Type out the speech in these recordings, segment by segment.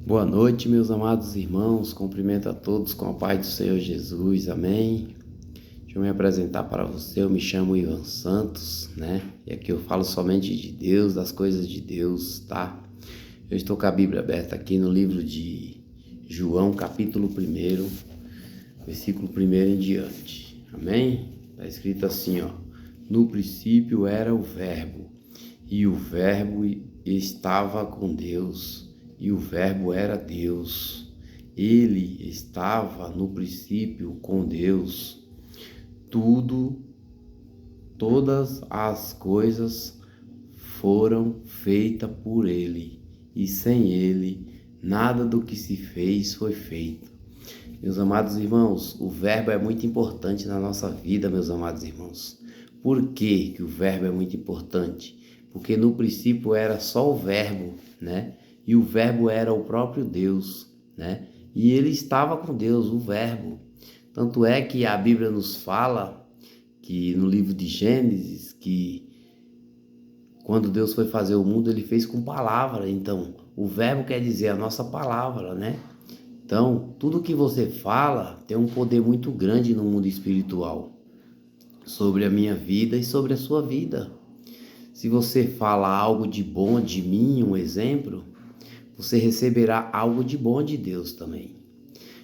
Boa noite, meus amados irmãos. Cumprimento a todos com a paz do Senhor Jesus. Amém. Deixa eu me apresentar para você. Eu me chamo Ivan Santos, né? E aqui eu falo somente de Deus, das coisas de Deus, tá? Eu estou com a Bíblia aberta aqui no livro de João, capítulo 1, versículo 1 em diante. Amém? Está escrito assim, ó. No princípio era o Verbo, e o Verbo estava com Deus, e o Verbo era Deus. Ele estava no princípio com Deus. Todas as coisas foram feitas por ele, e sem ele nada do que se fez foi feito. Meus amados irmãos, o verbo é muito importante na nossa vida, meus amados irmãos. Por que o verbo é muito importante? Porque no princípio era só o verbo, né? E o verbo era o próprio Deus, né? E ele estava com Deus, o verbo. Tanto é que a Bíblia nos fala que no livro de Gênesis, que quando Deus foi fazer o mundo, ele fez com palavra. Então, o verbo quer dizer a nossa palavra, né? Então, tudo que você fala tem um poder muito grande no mundo espiritual, sobre a minha vida e sobre a sua vida. Se você fala algo de bom de mim, um exemplo, você receberá algo de bom de Deus também.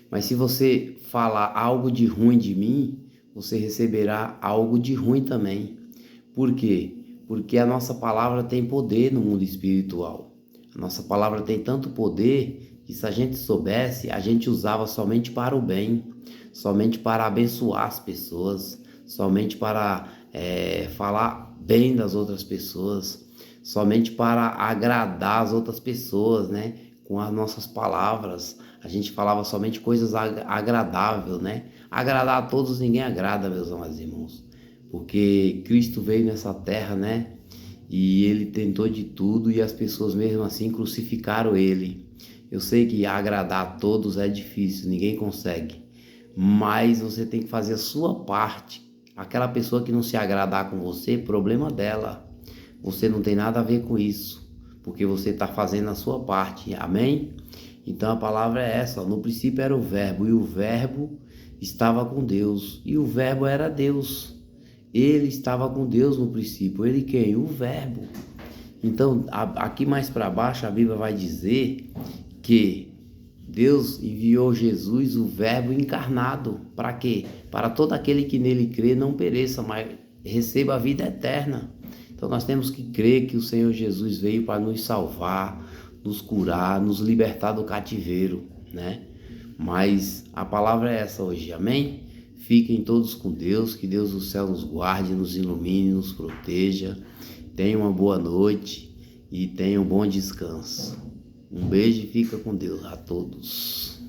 Mas se você falar algo de ruim de mim, você receberá algo de ruim também. Por quê? Porque a nossa palavra tem poder no mundo espiritual. A nossa palavra tem tanto poder que, se a gente soubesse, a gente usava somente para o bem, somente para abençoar as pessoas, somente para falar bem das outras pessoas, somente para agradar as outras pessoas, né? Com as nossas palavras, a gente falava somente coisas agradáveis, né? Agradar a todos ninguém agrada, meus amados irmãos, porque Cristo veio nessa terra, né? E ele tentou de tudo e as pessoas mesmo assim crucificaram ele. Eu sei que agradar a todos é difícil, ninguém consegue, mas você tem que fazer a sua parte. Aquela pessoa que não se agradar com você, problema dela. Você não tem nada a ver com isso, porque você está fazendo a sua parte, amém? Então a palavra é essa, ó. No princípio era o Verbo, e o Verbo estava com Deus, e o Verbo era Deus. Ele estava com Deus no princípio. Ele quem? O Verbo. Então, aqui mais para baixo, a Bíblia vai dizer que Deus enviou Jesus, o Verbo encarnado. Para quê? Para todo aquele que nele crê não pereça, mas receba a vida eterna. Então, nós temos que crer que o Senhor Jesus veio para nos salvar, nos curar, nos libertar do cativeiro, né? Mas a palavra é essa hoje, amém? Fiquem todos com Deus, que Deus do céu nos guarde, nos ilumine, nos proteja. Tenham uma boa noite e tenham um bom descanso. Um beijo e fica com Deus a todos.